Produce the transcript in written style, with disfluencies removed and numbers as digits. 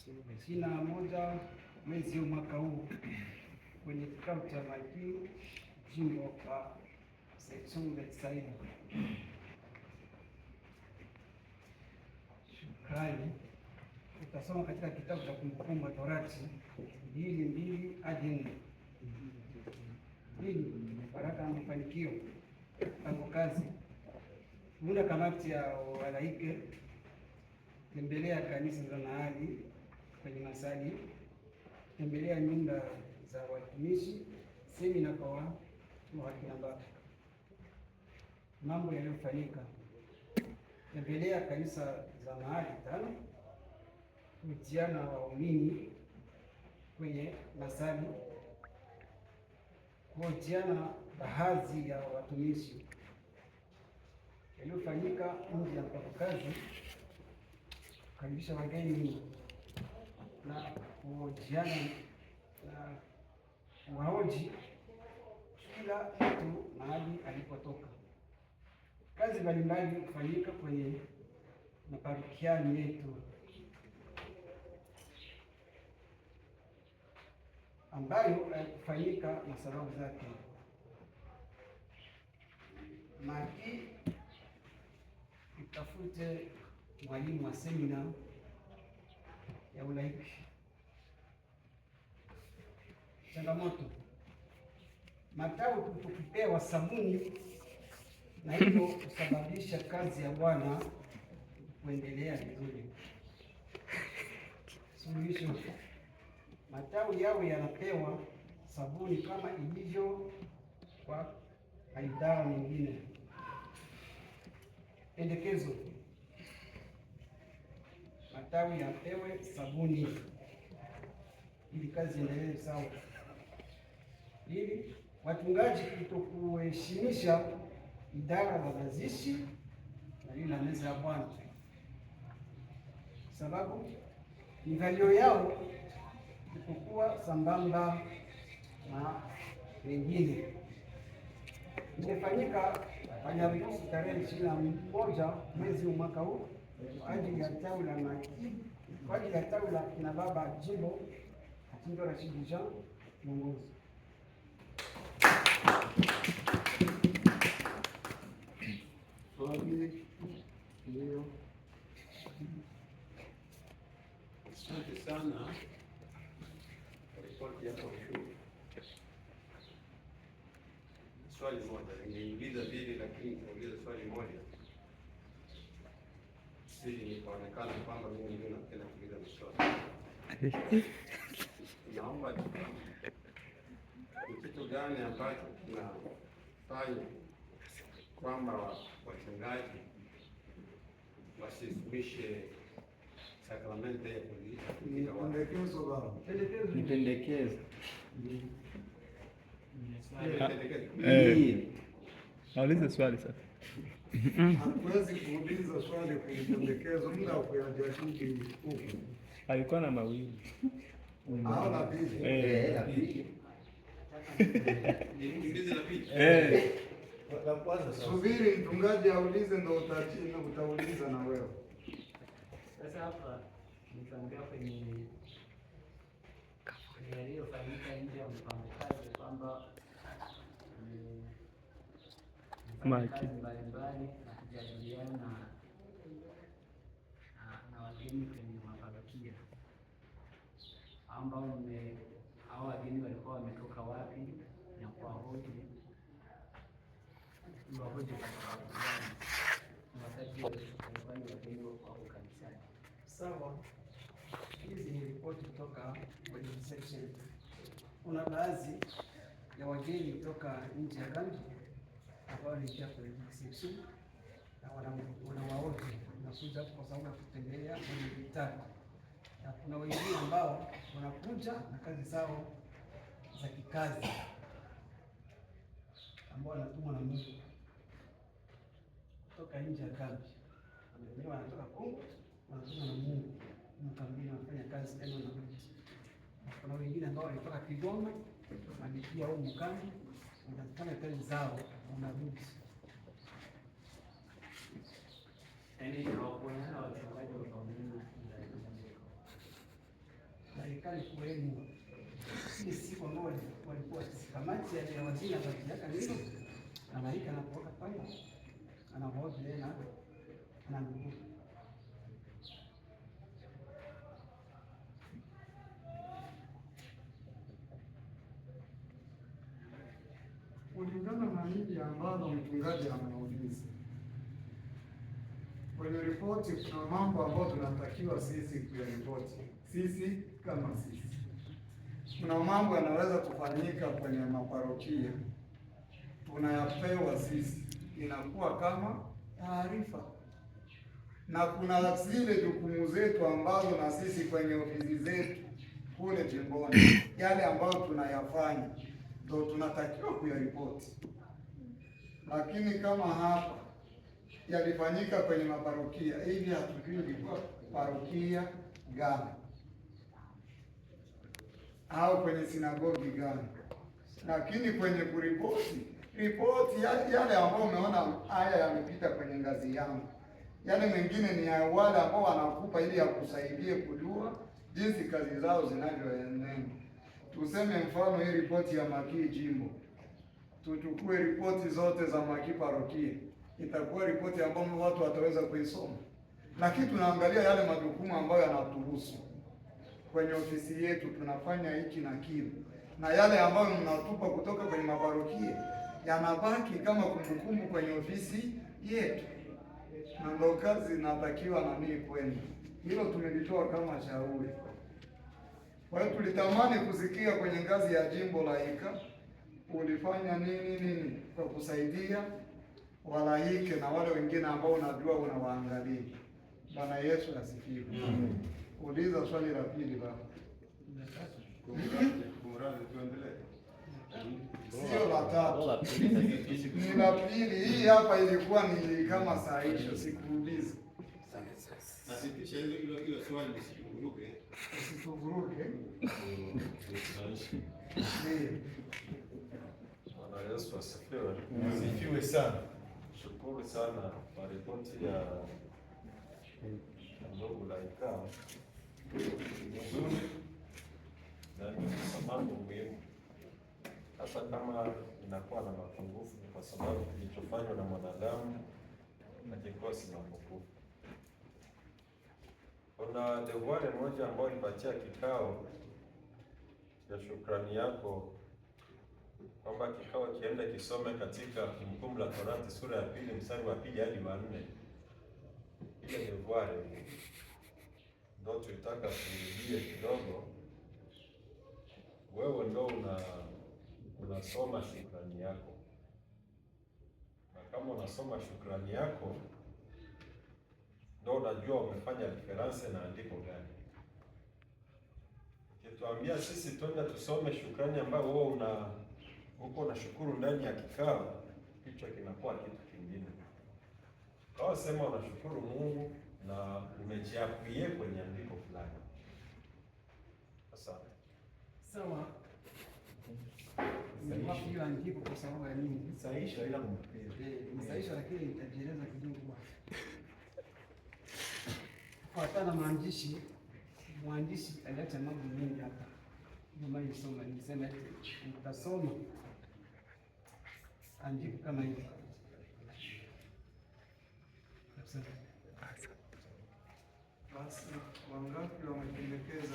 21 mwezi huu mwaka huu kwenye kikao cha maiki jimbo la section ya Kiswahili. Shukrani. Tutasoma katika kitabu cha Kumbukumbu la Torati 2:2 hadi 4. Hili baraka na mafanikio tangu kazi. Muda kamati ya walaike, tembelea kanisa za mahali kwenye masali, tembelea nyumba za watumishi, semina kwa wakina baba. Mambo yaliyofanyika: tembelea kanisa za mahali 5, kutiana waumini kwenye masali, kuhojiana baadhi ya watumishi. Yaliyofanyika nje ya kazi: kukaribisha wageni na kuhojiana na kuwahoji kila mtu mahali alipotoka. Kazi mbalimbali kufanyika kwenye maparokiani yetu ambayo kufanyika na sababu zake. Maki itafute mwalimu wa semina ya ulaiki. Changamoto: matawi kutokupewa sabuni na hivyo kusababisha kazi ya Bwana kuendelea vizuri. Suluhisho: matawi yao yanapewa sabuni kama ilivyo kwa idara nyingine. Pendekezo: matawi yapewe sabuni ili kazi iendelee sawa. Ili watungaji kutokuheshimisha idara za mazishi na ile meza ya Bwana, sababu mivalio yao ilipokuwa sambamba na wengine. Imefanyika Alhamisi tarehe 21 mwezi huu mwaka huu kwa ajili ya tawi la Maki, kwa ajili ya tawi la kina baba jimbo Rashid Jean mwongozi. Ndio. Asante sana kwa ripoti yako. Swali moja nimeuliza vile, lakini nimeuliza swali moja sisi nikaonekana kwamba mimi ndio napenda kuuliza maswali. Naomba kitu gani ambacho tunafanya kwamba wachungaji wasisumishe sakramenti ya Ni pendekezo. Nauliza swali sasa. Hakuwezi kuuliza swali kwenye pendekezo, muda wa kuyajadili huko. Alikuwa na mawili. Haona pili. La kwanza subiri mchungaji aulize ndio utauliza na wewe. Sasa hapa nitaongea kwenye yaliyofanyika nje ya mpango kazi kwamba kazi mbalimbali na kujadiliana na wageni kwenye maparokia ambao hao wageni walikuwa wametoka wapi na kuwahoji wakati walikuwa wageni wako kanisani. Sawa. Hizi ni ripoti kutoka kwenye section. Kuna baadhi ya wageni kutoka nje ya kambi ambao waliingia kwenye section na wanawahoji wanakuja kwa sababu ya kutembelea kwenye vitabu, na kuna wengine ambao wanakuja na kazi zao za kikazi ambao wanatumwa na Mungu kutoka nje ya kambi. Wengine wanatoka Kongo, wanatumwa na Mungu mkambini, wanafanya kazi tena na Mungu. Kuna wengine ambao walitoka Kigoma, walikia huko mkambi, wanafanya kazi zao na Mungu. Yaani hawakuona wachungaji wa kawaida serikali kueni ile siku ambao walikuwa kamati ya waziri anapeleka nilo anaika anapoka pale anahoji tena anandugu kulingana na hili ambalo mchungaji ameuliza kwenye ripoti, kuna mambo ambayo tunatakiwa sisi kuyaripoti sisi kama sisi. Kuna mambo yanaweza kufanyika kwenye maparokia, tunayapewa sisi, inakuwa kama taarifa, na kuna zile jukumu zetu ambazo na sisi kwenye ofisi zetu kule jimboni, yale ambayo tunayafanya ndio tunatakiwa kuyaripoti. Lakini kama hapa yalifanyika kwenye maparokia, hivi hatujui ilikuwa parokia gani au kwenye sinagogi gani, lakini kwenye ripoti yale ambao umeona haya yamepita kwenye ngazi yangu, yale mengine ni ya wale ambao wanakupa ili yakusaidie kujua jinsi kazi zao zinavyoendelea. Tuseme mfano hii ripoti ya Makii jimbo, tuchukue ripoti zote za Makii parokia, itakuwa ripoti ambayo watu wataweza kuisoma, lakini tunaangalia yale majukumu ambayo yanatuhusu kwenye ofisi yetu, tunafanya hiki na kile, na yale ambayo mnatupa kutoka kwenye maparokia yanabaki kama kumbukumbu kwenye ofisi yetu, na ndio kazi inatakiwa na mimi kwenda. Hilo tumelitoa kama shauri. Kwa hiyo tulitamani kusikia kwenye ngazi ya jimbo la Ika ulifanya nini kwa kusaidia walaike na wale wengine ambao unajua unawaangalia. Bwana Yesu asifiwe. Uliza swali la pili baba. Kumradhi, tuendelee. Sio la tatu. Ni la pili. Hii hapa ilikuwa ni kama sahihisho, sikuuliza. Nasitisha hilo swali lisikuvuruge. Usituvuruge. Bwana Yesu asifiwe. Asifiwe sana. Shukuru sana kwa ripoti ya ndugu Laika. Nzuri na ni mambo muhimu, hata kama inakuwa na mapungufu, kwa sababu kilichofanywa na mwanadamu hakikosi mapungufu. Kuna devuare moja ambayo ilipatia kikao ya shukrani yako kwamba kikao kiende kisome katika Kumbukumbu la Torati sura ya 2 mstari wa 2 hadi wa 4. Ile devuare ndio tulitaka kurudie kidogo. Wewe ndio unasoma shukrani yako, na kama unasoma shukrani yako ndio unajua umefanya reference na andiko gani. Ukituambia sisi twende tusome shukrani ambayo wewe uko unashukuru ndani ya kikao, hicho kinakuwa kitu kingine. Kwa sema unashukuru Mungu na umejiapie kwenye andiko fulani. Asante. Sawa. Hiyo andiko kwa sababu ya nini? Sahihisho ila mpira. Sahihisho, lakini nitajieleza kidogo bwana. Kufuatana maandishi, mwandishi aliacha mambo mengi hapa. Ndio maana nisema nitasoma andiko kama hili. Basi wangapi wamependekeza